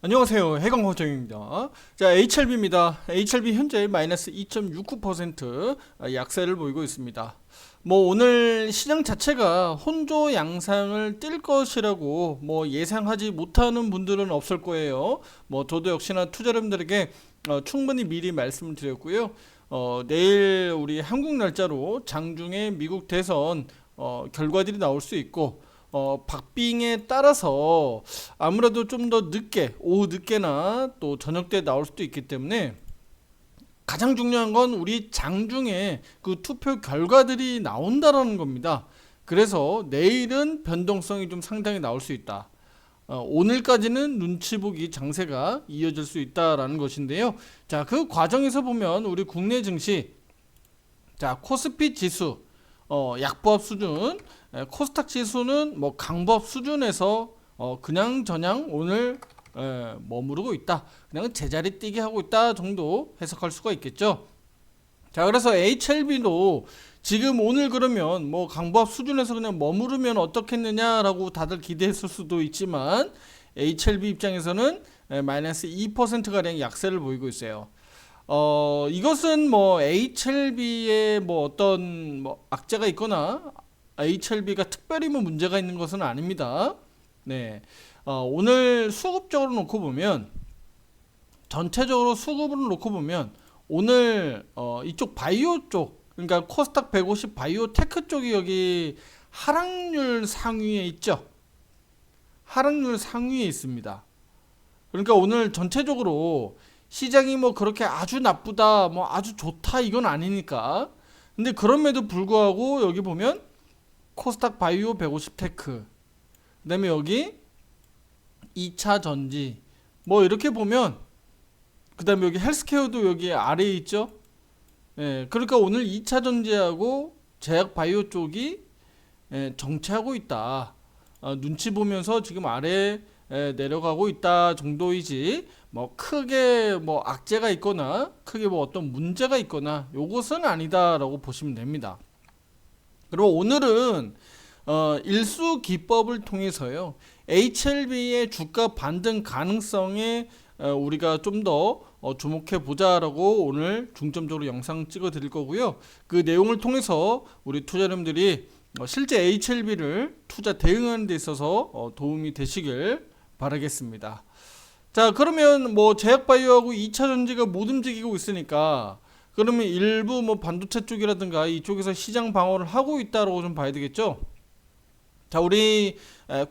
안녕하세요. 해강호정입니다. 자, HLB입니다. HLB 현재 마이너스 2.69% 약세를 보이고 있습니다. 뭐 오늘 시장 자체가 혼조 양상을 띌 것이라고 뭐 예상하지 못하는 분들은 없을 거예요. 뭐 저도 역시나 투자자분들에게 충분히 미리 말씀을 드렸고요. 내일 우리 한국 날짜로 장중에 미국 대선 결과들이 나올 수 있고 박빙에 따라서 아무래도 좀 더 늦게, 오후 늦게나 또 저녁 때 나올 수도 있기 때문에 가장 중요한 건 우리 장중에 그 투표 결과들이 나온다라는 겁니다. 그래서 내일은 변동성이 좀 상당히 나올 수 있다. 오늘까지는 눈치 보기 장세가 이어질 수 있다라는 것인데요. 자, 그 과정에서 보면 우리 국내 증시, 자, 코스피 지수, 약보합 수준, 코스닥 지수는 뭐 강보합 수준에서 그냥 저냥 오늘 머무르고 있다. 그냥 제자리 뛰게 하고 있다 정도 해석할 수가 있겠죠. 자, 그래서 HLB도 지금 오늘 그러면 뭐 강보합 수준에서 그냥 머무르면 어떻겠느냐라고 다들 기대했을 수도 있지만 HLB 입장에서는 마이너스 2%가량 약세를 보이고 있어요. 이것은 뭐 HLB에 뭐 어떤 뭐 악재가 있거나 HLB가 특별히 뭐 문제가 있는 것은 아닙니다. 네. 오늘 수급적으로 놓고 보면 전체적으로 수급으로 놓고 보면 오늘 이쪽 바이오 쪽, 그러니까 코스닥 150 바이오 테크 쪽이 여기 하락률 상위에 있죠. 하락률 상위에 있습니다. 그러니까 오늘 전체적으로 시장이 뭐 그렇게 아주 나쁘다, 뭐 아주 좋다 이건 아니니까. 근데 그럼에도 불구하고 여기 보면 코스닥 바이오 150 테크, 그다음에 여기 2차 전지, 뭐 이렇게 보면 그다음에 여기 헬스케어도 여기 아래에 있죠. 예, 그러니까 오늘 2차 전지하고 제약 바이오 쪽이 정체하고 있다. 눈치 보면서 지금 아래에 내려가고 있다 정도이지 뭐 크게 뭐 악재가 있거나 크게 뭐 어떤 문제가 있거나 요것은 아니다라고 보시면 됩니다. 그리고 오늘은 일수 기법을 통해서요 HLB의 주가 반등 가능성에 우리가 좀 더 주목해 보자라고 오늘 중점적으로 영상 찍어 드릴 거고요. 그 내용을 통해서 우리 투자자님들이 실제 HLB를 투자 대응하는 데 있어서 도움이 되시길 바라겠습니다. 자, 그러면 뭐 제약바이오하고 2차 전지가 못 움직이고 있으니까 그러면 일부 뭐 반도체 쪽이라든가 이쪽에서 시장 방어를 하고 있다고 좀 봐야 되겠죠. 자, 우리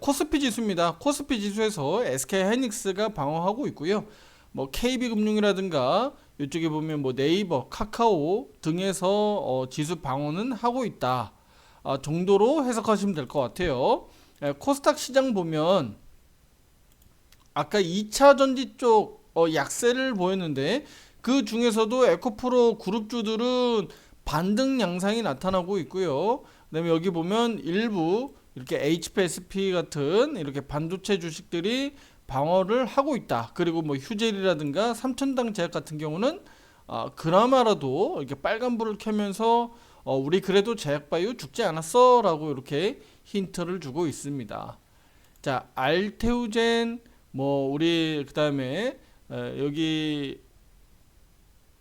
코스피 지수입니다. 코스피 지수에서 SK하이닉스가 방어하고 있고요. 뭐 KB금융이라든가 이쪽에 보면 뭐 네이버, 카카오 등에서 지수 방어는 하고 있다 정도로 해석하시면 될 것 같아요. 코스닥 시장 보면 아까 2차 전지 쪽 약세를 보였는데 그 중에서도 에코프로 그룹주들은 반등 양상이 나타나고 있고요. 그다음에 여기 보면 일부 이렇게 HPSP 같은 이렇게 반도체 주식들이 방어를 하고 있다. 그리고 뭐 휴젤이라든가 삼천당 제약 같은 경우는 그나마라도 이렇게 빨간불을 켜면서 우리 그래도 제약바이오 죽지 않았어라고 이렇게 힌트를 주고 있습니다. 자, 알테우젠 뭐 우리 그다음에 여기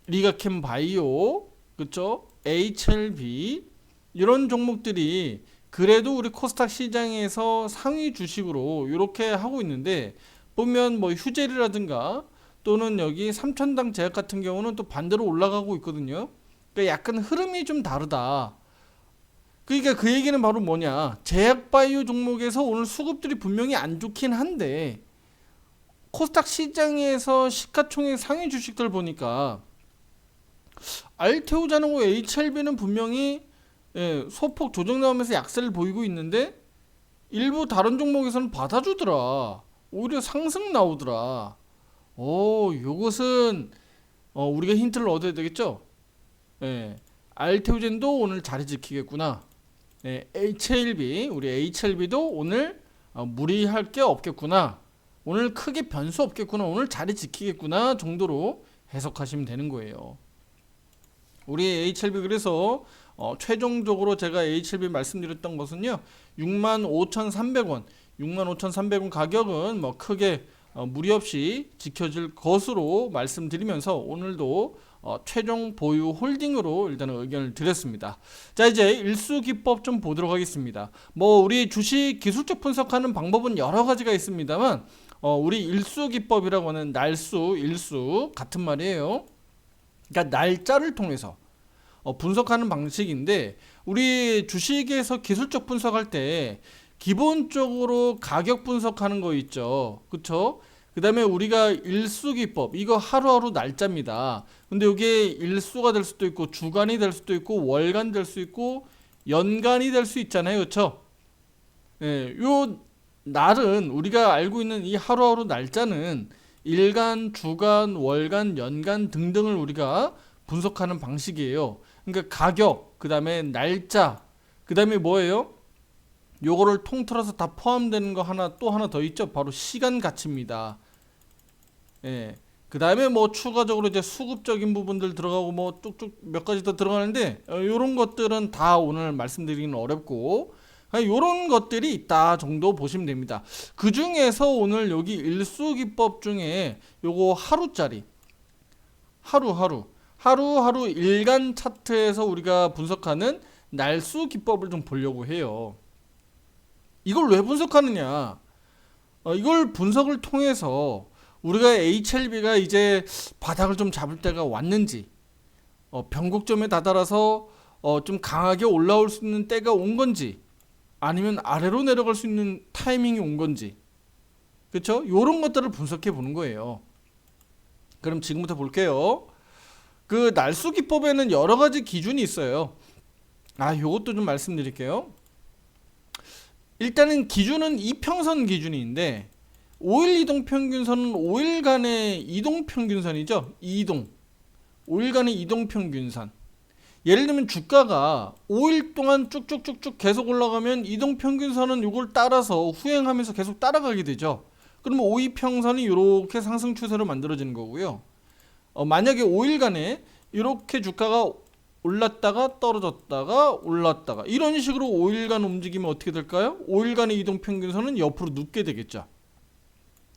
리가캠 바이오, 그쵸? HLB 이런 종목들이 그래도 우리 코스닥 시장에서 상위 주식으로 이렇게 하고 있는데 보면 뭐 휴젤이라든가 또는 여기 삼천당 제약 같은 경우는 또 반대로 올라가고 있거든요. 그러니까 약간 흐름이 좀 다르다. 그러니까 그 얘기는 바로 뭐냐? 제약바이오 종목에서 오늘 수급들이 분명히 안 좋긴 한데 코스닥 시장에서 시가총액 상위 주식들 보니까 알테오자하고 HLB는 분명히 소폭 조정 나오면서 약세를 보이고 있는데 일부 다른 종목에서는 받아주더라. 오히려 상승 나오더라. 요것은 우리가 힌트를 얻어야 되겠죠? 알테오젠도 오늘 자리 지키겠구나. HLB, 우리 HLB도 오늘 무리할 게 없겠구나. 오늘 크게 변수 없겠구나. 오늘 자리 지키겠구나 정도로 해석하시면 되는 거예요. 우리 HLB 그래서 최종적으로 제가 HLB 말씀드렸던 것은요 65,300원 65,300원 가격은 뭐 크게 무리 없이 지켜질 것으로 말씀드리면서 오늘도 최종 보유 홀딩으로 일단은 의견을 드렸습니다. 자, 이제 일수기법 좀 보도록 하겠습니다. 뭐 우리 주식 기술적 분석하는 방법은 여러 가지가 있습니다만 우리 일수기법이라고 하는 날수, 일수 같은 말이에요. 그러니까 날짜를 통해서 분석하는 방식인데, 우리 주식에서 기술적 분석할 때 기본적으로 가격 분석하는 거 있죠. 그쵸? 그 다음에 우리가 일수기법, 이거 하루하루 날짜입니다. 근데 이게 일수가 될 수도 있고 주간이 될 수도 있고 월간 될 수 있고 연간이 될 수 있잖아요. 그쵸? 예, 요 날은, 우리가 알고 있는 이 하루하루 날짜는 일간, 주간, 월간, 연간 등등을 우리가 분석하는 방식이에요. 그러니까 가격, 그 다음에 날짜, 그 다음에 뭐예요? 요거를 통틀어서 다 포함되는 거 하나, 또 하나 더 있죠. 바로 시간 가치입니다. 예. 그 다음에 뭐 추가적으로 이제 수급적인 부분들 들어가고 뭐 쭉쭉 몇 가지 더 들어가는데, 요런 것들은 다 오늘 말씀드리기는 어렵고, 요런 것들이 있다 정도 보시면 됩니다. 그 중에서 오늘 여기 일수기법 중에 요거 하루짜리, 하루하루 일간 차트에서 우리가 분석하는 날수 기법을 좀 보려고 해요. 이걸 왜 분석하느냐? 이걸 분석을 통해서 우리가 HLB가 이제 바닥을 좀 잡을 때가 왔는지, 변곡점에 다다라서 좀 강하게 올라올 수 있는 때가 온 건지, 아니면 아래로 내려갈 수 있는 타이밍이 온 건지, 그렇죠? 이런 것들을 분석해 보는 거예요. 그럼 지금부터 볼게요. 그 날수 기법에는 여러 가지 기준이 있어요. 요것도 좀 말씀드릴게요. 일단은 기준은 이평선 기준인데, 5일 이동평균선은 5일간의 이동평균선이죠. 5일간의 이동평균선. 예를 들면 주가가 5일 동안 쭉쭉쭉쭉 계속 올라가면 이동평균선은 이걸 따라서 후행하면서 계속 따라가게 되죠. 그러면 5이평선이 이렇게 상승 추세로 만들어지는 거고요. 만약에 5일간에 이렇게 주가가 올랐다가 떨어졌다가 올랐다가 이런 식으로 5일간 움직이면 어떻게 될까요? 5일간의 이동평균선은 옆으로 눕게 되겠죠.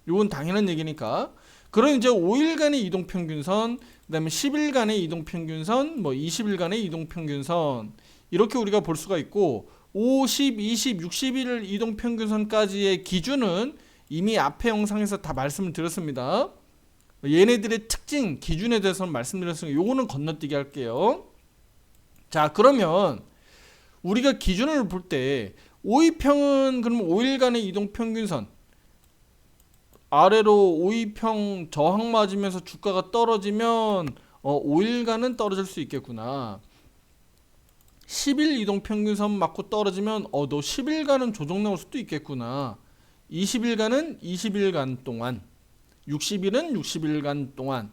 이건 당연한 얘기니까. 그럼 이제 5일간의 이동평균선, 그 다음에 10일간의 이동평균선, 뭐 20일간의 이동평균선, 이렇게 우리가 볼 수가 있고, 50, 20, 60일 이동평균선까지의 기준은 이미 앞에 영상에서 다 말씀을 드렸습니다. 얘네들의 특징, 기준에 대해서는 말씀드렸으니까 요거는 건너뛰기 할게요. 자, 그러면 우리가 기준을 볼 때 5위평은 그러면 5일간의 이동평균선 아래로 5위평 저항 맞으면서 주가가 떨어지면 5일간은 떨어질 수 있겠구나. 10일 이동평균선 맞고 떨어지면 너 10일간은 조정 나올 수도 있겠구나. 20일간은 20일간 동안, 60일은 60일간 동안,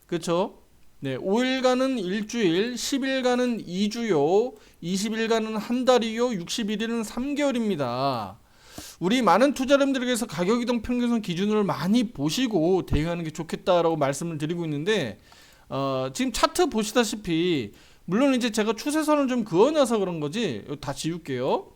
그렇죠? 네, 5일간은 일주일, 10일간은 2주요, 20일간은 한 달이요, 60일은 3개월입니다. 우리 많은 투자자님들에게서 가격이동 평균선 기준을 많이 보시고 대응하는 게 좋겠다라고 말씀을 드리고 있는데, 지금 차트 보시다시피 물론 이제 제가 추세선을 좀 그어놔서 그런 거지, 다 지울게요.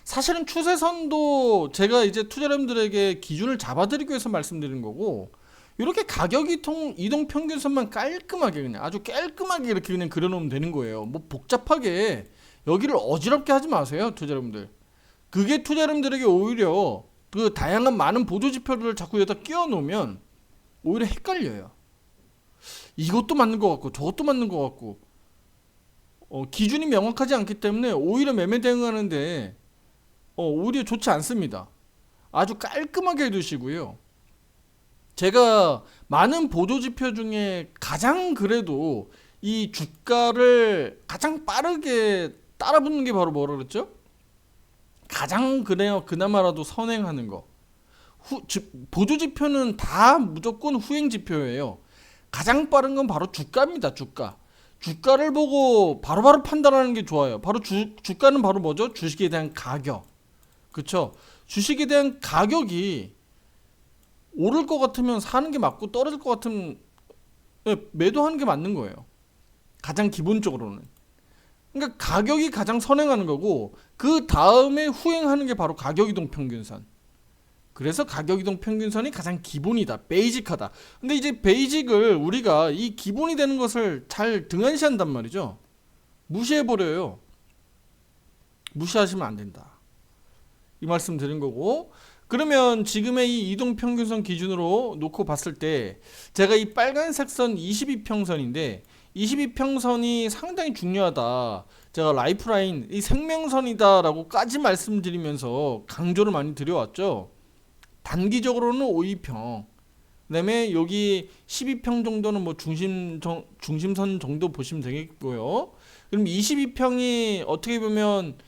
사실은 추세선도 제가 이제 투자자님들에게 기준을 잡아드리기 위해서 말씀드리는 거고, 이렇게 가격 이동 평균선만 깔끔하게 그냥 아주 깔끔하게 이렇게 그냥 그려놓으면 되는 거예요. 뭐 복잡하게 여기를 어지럽게 하지 마세요, 투자자님들. 그게 투자자님들에게 오히려 그 다양한 많은 보조 지표를 자꾸 여기다 끼워 놓으면 오히려 헷갈려요. 이것도 맞는 것 같고 저것도 맞는 것 같고, 기준이 명확하지 않기 때문에 오히려 매매 대응하는데 오히려 좋지 않습니다. 아주 깔끔하게 해두시고요. 제가 많은 보조지표 중에 가장 그래도 이 주가를 가장 빠르게 따라붙는 게 바로 뭐라 그랬죠? 가장 그나마라도 선행하는 거. 보조지표는 다 무조건 후행지표예요. 가장 빠른 건 바로 주가입니다. 주가를 보고 바로바로 판단하는 게 좋아요. 바로 주가는 바로 뭐죠? 주식에 대한 가격. 그쵸? 주식에 대한 가격이 오를 것 같으면 사는 게 맞고 떨어질 것 같으면 매도하는 게 맞는 거예요. 가장 기본적으로는. 그러니까 가격이 가장 선행하는 거고, 그 다음에 후행하는 게 바로 가격이동 평균선. 그래서 가격이동 평균선이 가장 기본이다, 베이직하다. 근데 이제 베이직을 우리가 이 기본이 되는 것을 잘 등한시한단 말이죠. 무시해버려요. 무시하시면 안 된다, 이 말씀 드린 거고. 그러면 지금의 이 이동평균선 기준으로 놓고 봤을 때 제가 이 빨간색 선 22평선인데 22평선이 상당히 중요하다, 제가 라이프라인, 이 생명선이다 라고까지 말씀드리면서 강조를 많이 드려왔죠. 단기적으로는 52평, 그 다음에 여기 12평 정도는 뭐 중심선 정도 보시면 되겠고요. 그럼 22평이 어떻게 보면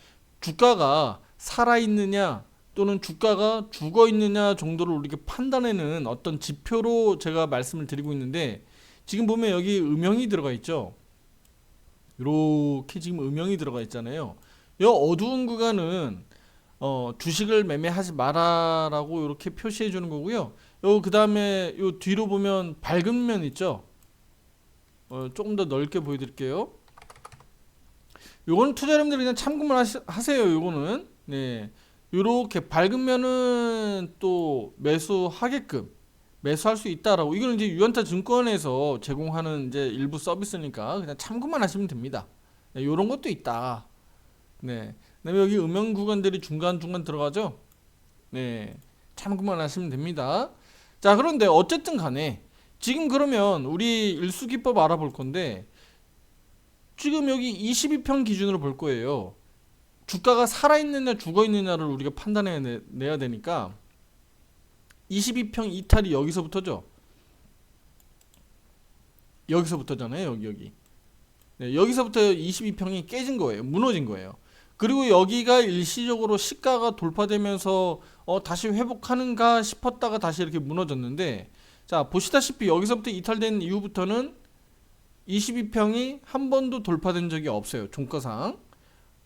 주가가 살아있느냐 또는 주가가 죽어있느냐 정도를 우리가 판단하는 어떤 지표로 제가 말씀을 드리고 있는데, 지금 보면 여기 음영이 들어가 있죠. 이렇게 지금 음영이 들어가 있잖아요. 이 어두운 구간은 주식을 매매하지 마라라고 이렇게 표시해 주는 거고요. 그 다음에 요 뒤로 보면 밝은 면 있죠. 조금 더 넓게 보여드릴게요. 요거는 투자자분들이 그냥 참고만 하세요. 요거는 네, 요렇게 밝은 면은 또 매수하게끔 매수할 수 있다라고. 이거는 이제 유한타 증권에서 제공하는 이제 일부 서비스니까 그냥 참고만 하시면 됩니다. 네, 요런 것도 있다. 네. 그다음에 여기 음영 구간들이 중간중간 들어가죠. 네, 참고만 하시면 됩니다. 자, 그런데 어쨌든 간에 지금 그러면 우리 일수기법 알아볼 건데, 지금 여기 22평 기준으로 볼 거예요. 주가가 살아있느냐 죽어있느냐를 우리가 판단해내야 되니까 22평 이탈이 여기서부터죠. 여기서부터잖아요. 여기. 네, 여기서부터 22평이 깨진 거예요. 무너진 거예요. 그리고 여기가 일시적으로 시가가 돌파되면서 다시 회복하는가 싶었다가 다시 이렇게 무너졌는데, 자 보시다시피 여기서부터 이탈된 이후부터는 22평이 한 번도 돌파된 적이 없어요, 종가상.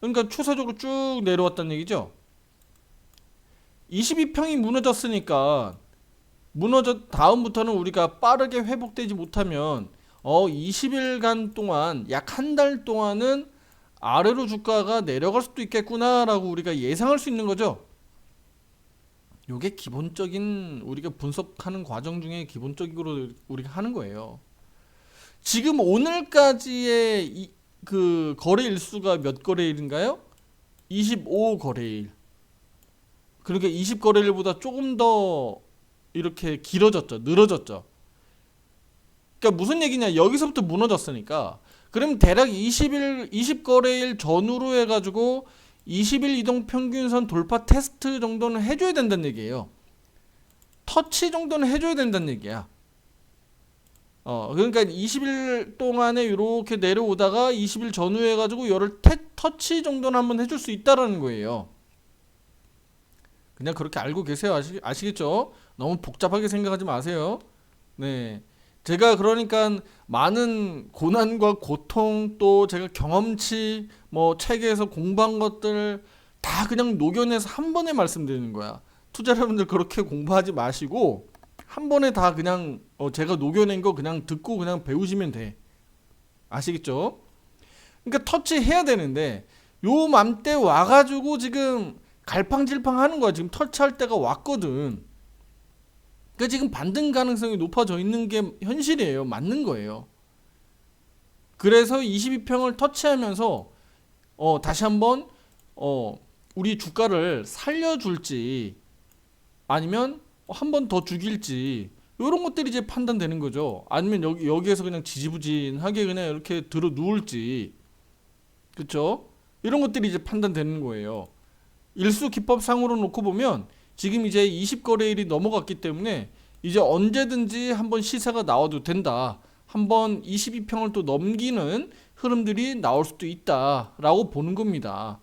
그러니까 추세적으로 쭉 내려왔다는 얘기죠. 22평이 무너졌으니까 다음부터는 우리가 빠르게 회복되지 못하면 20일간 동안 약 한 달 동안은 아래로 주가가 내려갈 수도 있겠구나 라고 우리가 예상할 수 있는 거죠. 요게 기본적인 우리가 분석하는 과정 중에 기본적으로 우리가 하는 거예요. 지금 오늘까지의 그 거래 일수가 몇 거래일인가요? 25거래일. 그러니까 20거래일보다 조금 더 이렇게 길어졌죠. 늘어졌죠. 그러니까 무슨 얘기냐, 여기서부터 무너졌으니까 그럼 대략 20거래일 전후로 해가지고 20일 이동평균선 돌파 테스트 정도는 해줘야 된다는 얘기예요. 터치 정도는 해줘야 된다는 얘기야. 그러니까 20일 동안에 이렇게 내려오다가 20일 전후 해가지고 열을 터치 정도는 한번 해줄 수 있다라는 거예요. 그냥 그렇게 알고 계세요. 아시겠죠? 너무 복잡하게 생각하지 마세요. 네. 제가 그러니까 많은 고난과 고통, 또 제가 경험치, 뭐 책에서 공부한 것들 다 그냥 녹여내서 한 번에 말씀드리는 거야. 투자자분들 그렇게 공부하지 마시고 한 번에 다 그냥 제가 녹여낸 거 그냥 듣고 그냥 배우시면 돼. 아시겠죠? 그러니까 터치해야 되는데 요 맘때 와가지고 지금 갈팡질팡 하는 거야. 지금 터치할 때가 왔거든. 그러니까 지금 반등 가능성이 높아져 있는 게 현실이에요. 맞는 거예요. 그래서 22평을 터치하면서 다시 한번 우리 주가를 살려줄지 아니면 한 번 더 죽일지 이런 것들이 이제 판단되는 거죠. 아니면 여기에서 그냥 지지부진하게 그냥 이렇게 들어 누울지, 그렇죠? 이런 것들이 이제 판단되는 거예요. 일수 기법상으로 놓고 보면 지금 이제 20거래일이 넘어갔기 때문에 이제 언제든지 한번 시세가 나와도 된다. 한번 22평을 또 넘기는 흐름들이 나올 수도 있다라고 보는 겁니다.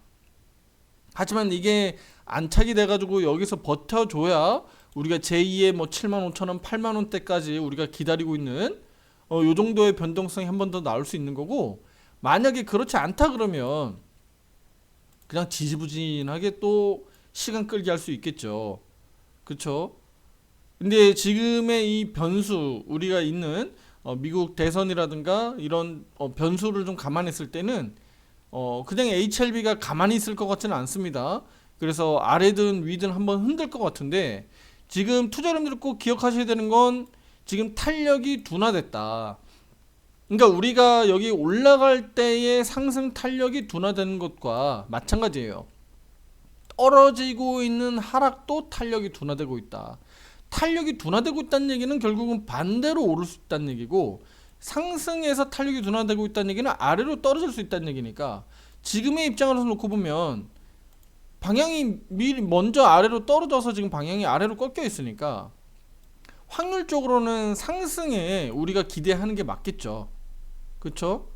하지만 이게 안착이 돼가지고 여기서 버텨줘야 우리가 제2의 뭐 75,000원, 80,000원대까지 우리가 기다리고 있는 요 정도의 변동성이 한 번 더 나올 수 있는 거고, 만약에 그렇지 않다 그러면 그냥 지지부진하게 또 시간 끌기 할 수 있겠죠. 그쵸? 근데 지금의 이 변수, 우리가 있는 미국 대선이라든가 이런 변수를 좀 감안했을 때는 그냥 HLB가 가만히 있을 것 같지는 않습니다. 그래서 아래든 위든 한번 흔들 것 같은데, 지금 투자자분들 꼭 기억하셔야 되는 건 지금 탄력이 둔화됐다. 그러니까 우리가 여기 올라갈 때의 상승 탄력이 둔화되는 것과 마찬가지예요. 떨어지고 있는 하락도 탄력이 둔화되고 있다. 탄력이 둔화되고 있다는 얘기는 결국은 반대로 오를 수 있다는 얘기고, 상승에서 탄력이 둔화되고 있다는 얘기는 아래로 떨어질 수 있다는 얘기니까, 지금의 입장으로서 놓고 보면 방향이 미리 먼저 아래로 떨어져서 지금 방향이 아래로 꺾여 있으니까 확률적으로는 상승에 우리가 기대하는 게 맞겠죠. 그쵸?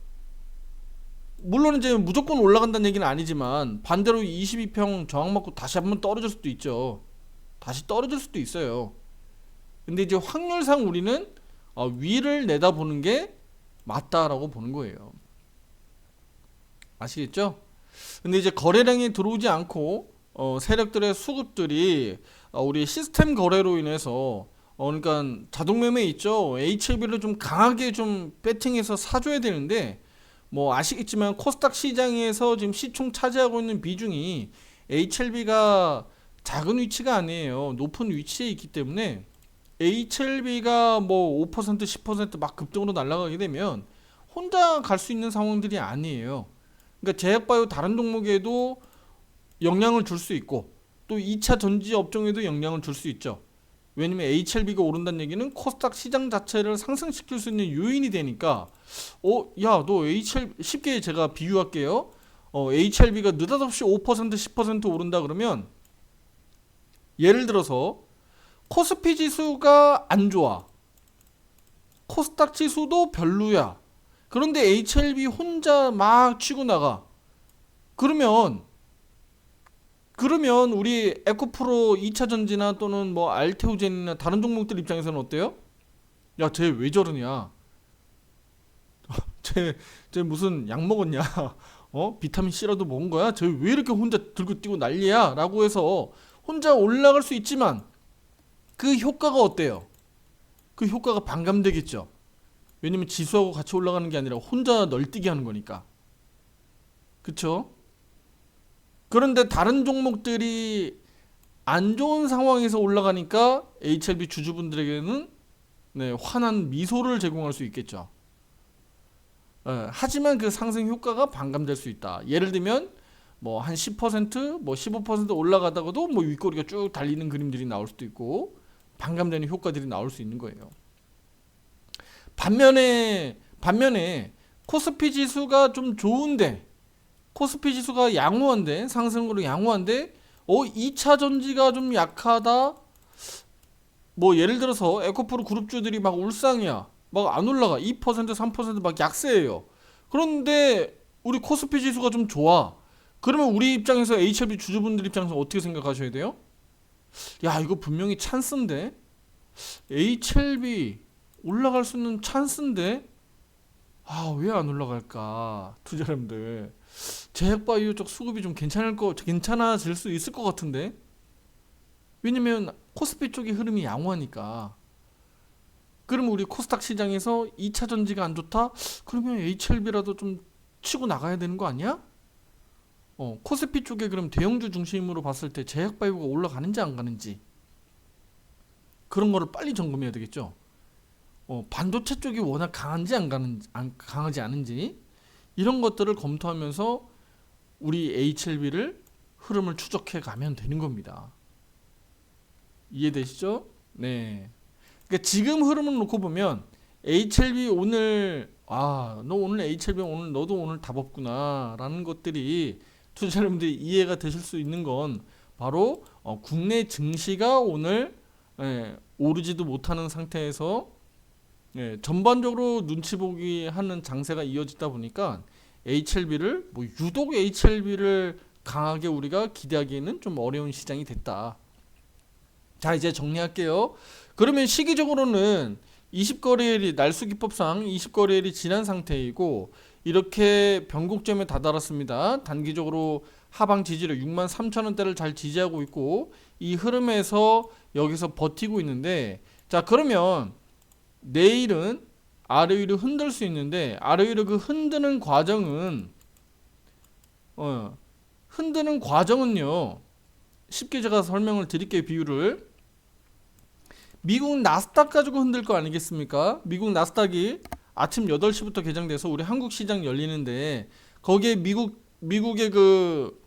물론 이제 무조건 올라간다는 얘기는 아니지만 반대로 22평 저항 맞고 다시 한번 떨어질 수도 있죠. 다시 떨어질 수도 있어요. 근데 이제 확률상 우리는 위를 내다보는 게 맞다라고 보는 거예요. 아시겠죠? 근데 이제 거래량이 들어오지 않고 세력들의 수급들이 우리 시스템 거래로 인해서 그러니까 자동 매매 있죠. HLB를 좀 강하게 좀 배팅해서 사줘야 되는데, 뭐 아시겠지만 코스닥 시장에서 지금 시총 차지하고 있는 비중이 HLB가 작은 위치가 아니에요. 높은 위치에 있기 때문에 HLB가 뭐 5% 10%막 급등으로 날아가게 되면 혼자 갈 수 있는 상황들이 아니에요. 그러니까 제약바이오 다른 종목에도 영향을 줄 수 있고, 또 2차 전지 업종에도 영향을 줄 수 있죠. 왜냐면 HLB가 오른다는 얘기는 코스닥 시장 자체를 상승시킬 수 있는 요인이 되니까, 야, 너 HLB, 쉽게 제가 비유할게요. HLB가 느닷없이 5% 10% 오른다 그러면, 예를 들어서 코스피 지수가 안 좋아, 코스닥 지수도 별로야, 그런데 HLB 혼자 막 치고 나가. 그러면 우리 에코프로 2차전지나 또는 뭐 알테오젠이나 다른 종목들 입장에서는 어때요? 야, 쟤 왜 저러냐? 쟤 무슨 약 먹었냐? 비타민 C라도 먹은 거야? 쟤 왜 이렇게 혼자 들고 뛰고 난리야? 라고 해서 혼자 올라갈 수 있지만 그 효과가 어때요? 그 효과가 반감되겠죠. 왜냐면 지수하고 같이 올라가는 게 아니라 혼자 널뛰기 하는 거니까. 그쵸? 그런데 다른 종목들이 안 좋은 상황에서 올라가니까 HLB 주주분들에게는 환한 미소를 제공할 수 있겠죠. 하지만 그 상승 효과가 반감될 수 있다. 예를 들면 뭐 한 10%, 뭐 15% 올라가다가도 뭐 윗꼬리가 쭉 달리는 그림들이 나올 수도 있고, 반감되는 효과들이 나올 수 있는 거예요. 반면에 코스피 지수가 좀 좋은데, 코스피 지수가 양호한데, 상승으로 양호한데 2차 전지가 좀 약하다. 뭐 예를 들어서 에코프로 그룹주들이 막 울상이야, 막 안 올라가, 2% 3%막 약세예요. 그런데 우리 코스피 지수가 좀 좋아. 그러면 우리 입장에서 HLB 주주분들 입장에서 어떻게 생각하셔야 돼요? 야, 이거 분명히 찬스인데, HLB 올라갈 수 있는 찬스인데 왜 안 올라갈까? 투자자분들, 제약바이오 쪽 수급이 좀 괜찮아질 수 있을 것 같은데, 왜냐면 코스피 쪽의 흐름이 양호하니까. 그러면 우리 코스닥 시장에서 2차 전지가 안 좋다? 그러면 HLB라도 좀 치고 나가야 되는 거 아니야? 코스피 쪽에 그럼 대형주 중심으로 봤을 때 제약바이오가 올라가는지 안 가는지, 그런 거를 빨리 점검해야 되겠죠. 반도체 쪽이 워낙 강하지 않은지, 이런 것들을 검토하면서 우리 HLB를 흐름을 추적해 가면 되는 겁니다. 이해되시죠? 네. 그러니까 지금 흐름을 놓고 보면 HLB 오늘, 너 오늘 HLB 너도 오늘 답 없구나 라는 것들이 투자자분들이 이해가 되실 수 있는 건, 바로 국내 증시가 오늘 오르지도 못하는 상태에서 전반적으로 눈치 보기 하는 장세가 이어지다 보니까 HLB를 유독 HLB를 강하게 우리가 기대하기에는 좀 어려운 시장이 됐다. 자, 이제 정리할게요. 그러면 시기적으로는 20거래일이 날수기법상 20거래일이 지난 상태이고, 이렇게 변곡점에 다다랐습니다. 단기적으로 하방 지지를 63,000원대를 잘 지지하고 있고, 이 흐름에서 여기서 버티고 있는데, 자, 그러면 내일은 아래 위로 흔들 수 있는데, 아래 위로 그 흔드는 과정은요, 쉽게 제가 설명을 드릴게요. 비율을 미국 나스닥 가지고 흔들 거 아니겠습니까? 미국 나스닥이 아침 8시부터 개장돼서 우리 한국 시장 열리는데 거기에 미국의 그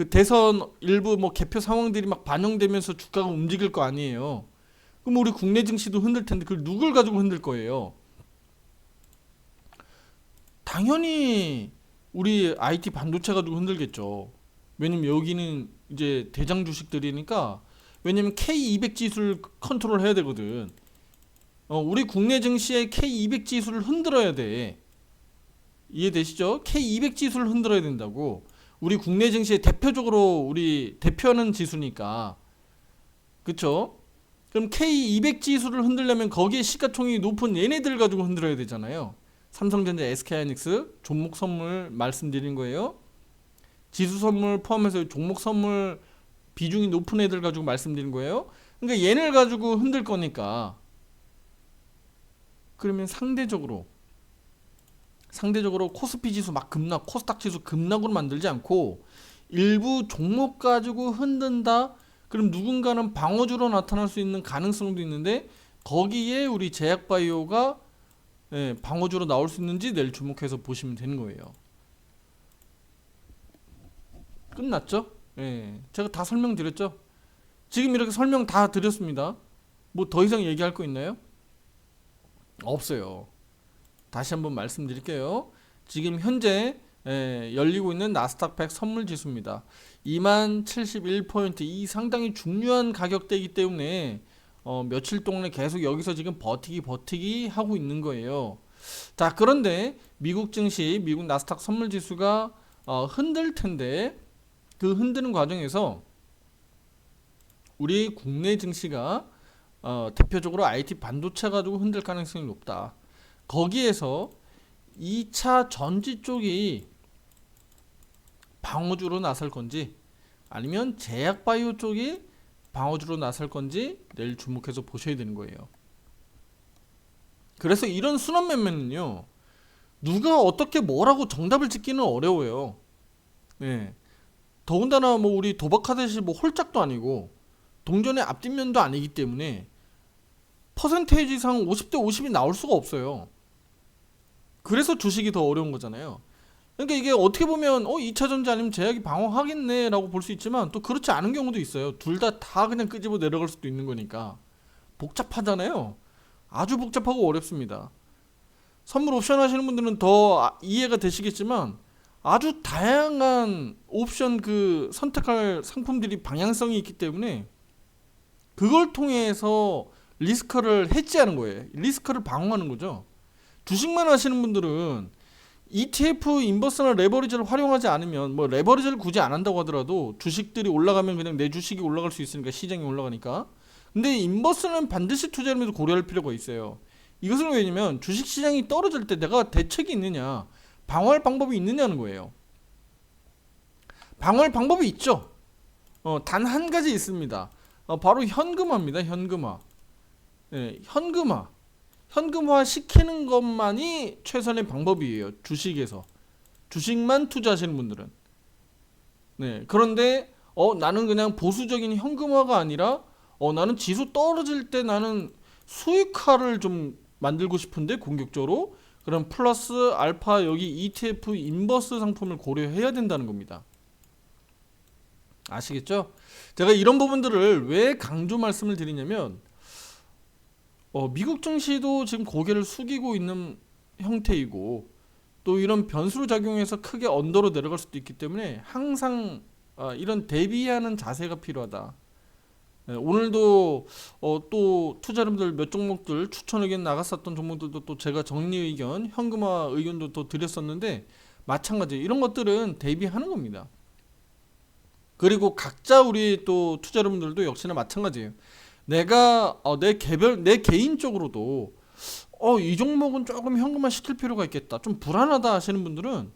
대선 일부 뭐 개표 상황들이 막 반영되면서 주가가 움직일 거 아니에요. 그럼 우리 국내 증시도 흔들 텐데 그걸 누굴 가지고 흔들 거예요? 당연히 우리 IT 반도체 가지고 흔들겠죠. 왜냐면 여기는 이제 대장 주식들이니까. 왜냐면 K200 지수를 컨트롤 해야 되거든. 우리 국내 증시의 K200 지수를 흔들어야 돼. 이해되시죠? K200 지수를 흔들어야 된다고. 우리 국내 증시에 대표적으로 우리 대표하는 지수니까. 그쵸? 그럼 K200 지수를 흔들려면 거기에 시가총액이 높은 얘네들 가지고 흔들어야 되잖아요. 삼성전자, SK하이닉스 종목 선물 말씀드린 거예요. 지수 선물 포함해서 종목 선물 비중이 높은 애들 가지고 말씀드린 거예요. 그러니까 얘네를 가지고 흔들 거니까 그러면 상대적으로 코스피 지수 막 급락, 코스닥 지수 급락으로 만들지 않고 일부 종목 가지고 흔든다. 그럼 누군가는 방어주로 나타날 수 있는 가능성도 있는데 거기에 우리 제약바이오가 방어주로 나올 수 있는지 내일 주목해서 보시면 되는 거예요. 끝났죠? 제가 다 설명드렸죠? 지금 이렇게 설명 다 드렸습니다. 뭐 더 이상 얘기할 거 있나요? 없어요. 다시 한번 말씀드릴게요. 지금 현재 열리고 있는 나스닥 100 선물 지수입니다. 2071포인트, 이 상당히 중요한 가격대이기 때문에 며칠 동안에 계속 여기서 지금 버티기 하고 있는 거예요. 자, 그런데 미국 증시, 미국 나스닥 선물 지수가 흔들 텐데 그 흔드는 과정에서 우리 국내 증시가 대표적으로 IT 반도체 가지고 흔들 가능성이 높다. 거기에서 2차 전지 쪽이 방어주로 나설 건지 아니면 제약바이오 쪽이 방어주로 나설 건지 내일 주목해서 보셔야 되는 거예요. 그래서 이런 순환 매매는요, 누가 어떻게 뭐라고 정답을 짓기는 어려워요. 더군다나 뭐 우리 도박하듯이 뭐 홀짝도 아니고 동전의 앞뒷면도 아니기 때문에 퍼센테이지상 50대 50이 나올 수가 없어요. 그래서 주식이 더 어려운 거잖아요. 그러니까 이게 어떻게 보면 2차 전지 아니면 제약이 방어하겠네 라고 볼 수 있지만 또 그렇지 않은 경우도 있어요. 둘 다 그냥 끄집어 내려갈 수도 있는 거니까 복잡하잖아요. 아주 복잡하고 어렵습니다. 선물 옵션 하시는 분들은 더 이해가 되시겠지만 아주 다양한 옵션 그 선택할 상품들이 방향성이 있기 때문에 그걸 통해서 리스크를 해지하는 거예요. 리스크를 방어하는 거죠. 주식만 하시는 분들은 ETF 인버스나 레버리지를 활용하지 않으면 뭐 레버리지를 굳이 안 한다고 하더라도 주식들이 올라가면 그냥 내 주식이 올라갈 수 있으니까 시장이 올라가니까. 근데 인버스는 반드시 투자하면서 고려할 필요가 있어요. 이것은 왜냐면 주식 시장이 떨어질 때 내가 대책이 있느냐, 방어할 방법이 있느냐는 거예요. 방어할 방법이 있죠. 단 한 가지 있습니다. 바로 현금화입니다. 현금화. 현금화 시키는 것만이 최선의 방법이에요. 주식에서. 주식만 투자하시는 분들은. 그런데 나는 그냥 보수적인 현금화가 아니라 나는 지수 떨어질 때 나는 수익화를 좀 만들고 싶은데 공격적으로 그럼 플러스 알파 여기 ETF 인버스 상품을 고려해야 된다는 겁니다. 아시겠죠? 제가 이런 부분들을 왜 강조 말씀을 드리냐면 미국 증시도 지금 고개를 숙이고 있는 형태이고 또 이런 변수로 작용해서 크게 언더로 내려갈 수도 있기 때문에 항상 이런 대비하는 자세가 필요하다. 오늘도 또 투자자분들 몇 종목들 추천 의견 나갔었던 종목들도 또 제가 정리 의견, 현금화 의견도 또 드렸었는데 마찬가지 이런 것들은 대비하는 겁니다. 그리고 각자 우리 또 투자자분들도 역시나 마찬가지예요. 내가 내 개인적으로도 이 종목은 조금 현금화 시킬 필요가 있겠다. 좀 불안하다 하시는 분들은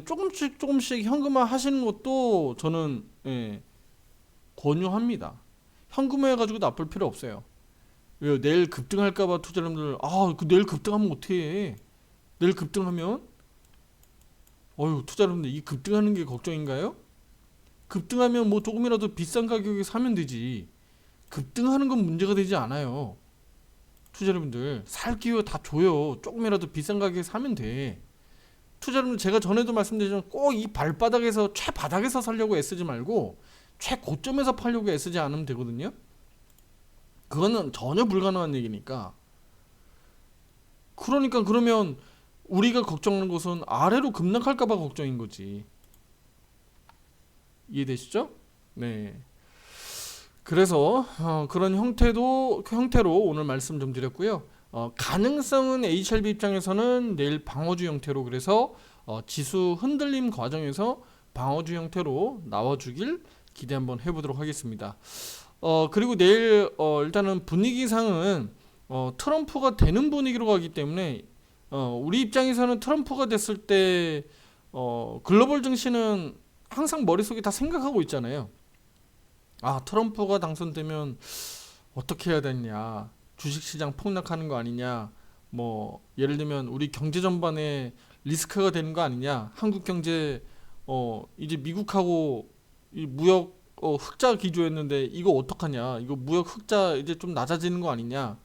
조금씩 현금화 하시는 것도 저는 권유합니다. 현금화 해가지고 나쁠 필요 없어요. 왜요? 내일 급등할까봐 투자자분들 그 내일 급등하면 어떻게 해? 내일 급등하면 투자자분들 이 급등하는 게 걱정인가요? 급등하면 뭐 조금이라도 비싼 가격에 사면 되지. 급등하는 건 문제가 되지 않아요. 투자자분들 살 기회 다 줘요. 조금이라도 비싼 가격에 사면 돼. 투자자분들 제가 전에도 말씀드렸지만 꼭 이 발바닥에서 최바닥에서 살려고 애쓰지 말고 최고점에서 팔려고 애쓰지 않으면 되거든요. 그거는 전혀 불가능한 얘기니까. 그러니까 그러면 우리가 걱정하는 것은 아래로 급락할까봐 걱정인 거지. 이해되시죠? 네. 그래서 그런 형태로 오늘 말씀 좀 드렸고요. 가능성은 HLB 입장에서는 내일 방어주 형태로, 그래서 지수 흔들림 과정에서 방어주 형태로 나와주길 기대 한번 해보도록 하겠습니다. 그리고 내일 일단은 분위기상은 트럼프가 되는 분위기로 가기 때문에 우리 입장에서는 트럼프가 됐을 때 글로벌 증시는 항상 머릿속에 다 생각하고 있잖아요. 아, 트럼프가 당선되면 어떻게 해야 되냐, 주식시장 폭락하는 거 아니냐, 뭐 예를 들면 우리 경제 전반에 리스크가 되는 거 아니냐, 한국 경제 이제 미국하고 이 무역 흑자 기조였는데 이거 어떡하냐, 이거 무역 흑자 이제 좀 낮아지는 거 아니냐,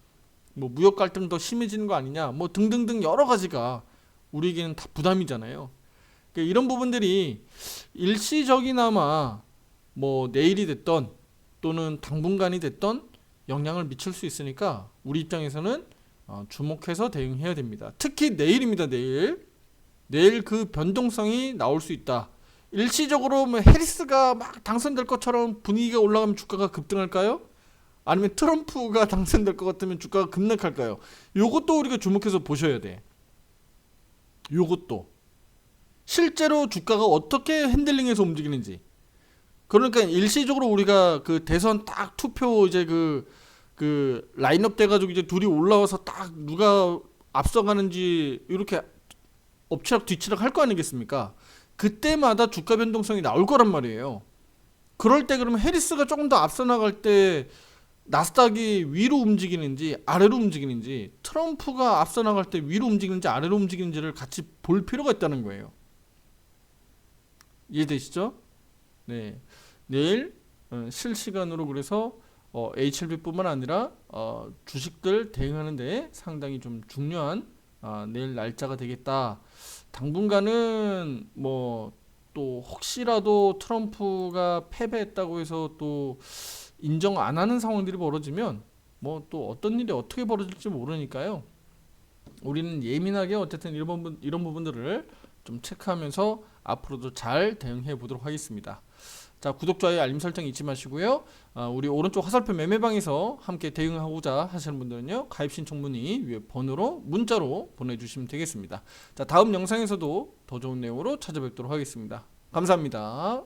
뭐 무역 갈등 더 심해지는 거 아니냐, 뭐 등등등 여러 가지가 우리에게는 다 부담이잖아요. 그러니까 이런 부분들이 일시적이나마 뭐 내일이 됐던 또는 당분간이 됐던 영향을 미칠 수 있으니까 우리 입장에서는 주목해서 대응해야 됩니다. 특히 내일입니다. 내일 그 변동성이 나올 수 있다. 일시적으로 뭐 해리스가 막 당선될 것처럼 분위기가 올라가면 주가가 급등할까요? 아니면 트럼프가 당선될 것 같으면 주가가 급락할까요? 요것도 우리가 주목해서 보셔야 돼. 요것도 실제로 주가가 어떻게 핸들링해서 움직이는지. 그러니까 일시적으로 우리가 그 대선 딱 투표 이제 그 라인업 돼가지고 이제 둘이 올라와서 딱 누가 앞서가는지 이렇게 엎치락 뒤치락 할 거 아니겠습니까? 그때마다 주가 변동성이 나올 거란 말이에요. 그럴 때 그러면 해리스가 조금 더 앞서 나갈 때 나스닥이 위로 움직이는지 아래로 움직이는지, 트럼프가 앞서 나갈 때 위로 움직이는지 아래로 움직이는지를 같이 볼 필요가 있다는 거예요. 이해되시죠? 네. 내일 실시간으로 그래서 HLB뿐만 아니라 주식들 대응하는데 상당히 좀 중요한 내일 날짜가 되겠다. 당분간은 뭐 또 혹시라도 트럼프가 패배했다고 해서 또 인정 안 하는 상황들이 벌어지면 뭐 또 어떤 일이 어떻게 벌어질지 모르니까요. 우리는 예민하게 어쨌든 이런 부분들을 좀 체크하면서 앞으로도 잘 대응해 보도록 하겠습니다. 자, 구독, 좋아요, 알림 설정 잊지 마시고요. 우리 오른쪽 화살표 매매방에서 함께 대응하고자 하시는 분들은요, 가입 신청 문의 위에 번호로 문자로 보내주시면 되겠습니다. 자, 다음 영상에서도 더 좋은 내용으로 찾아뵙도록 하겠습니다. 감사합니다.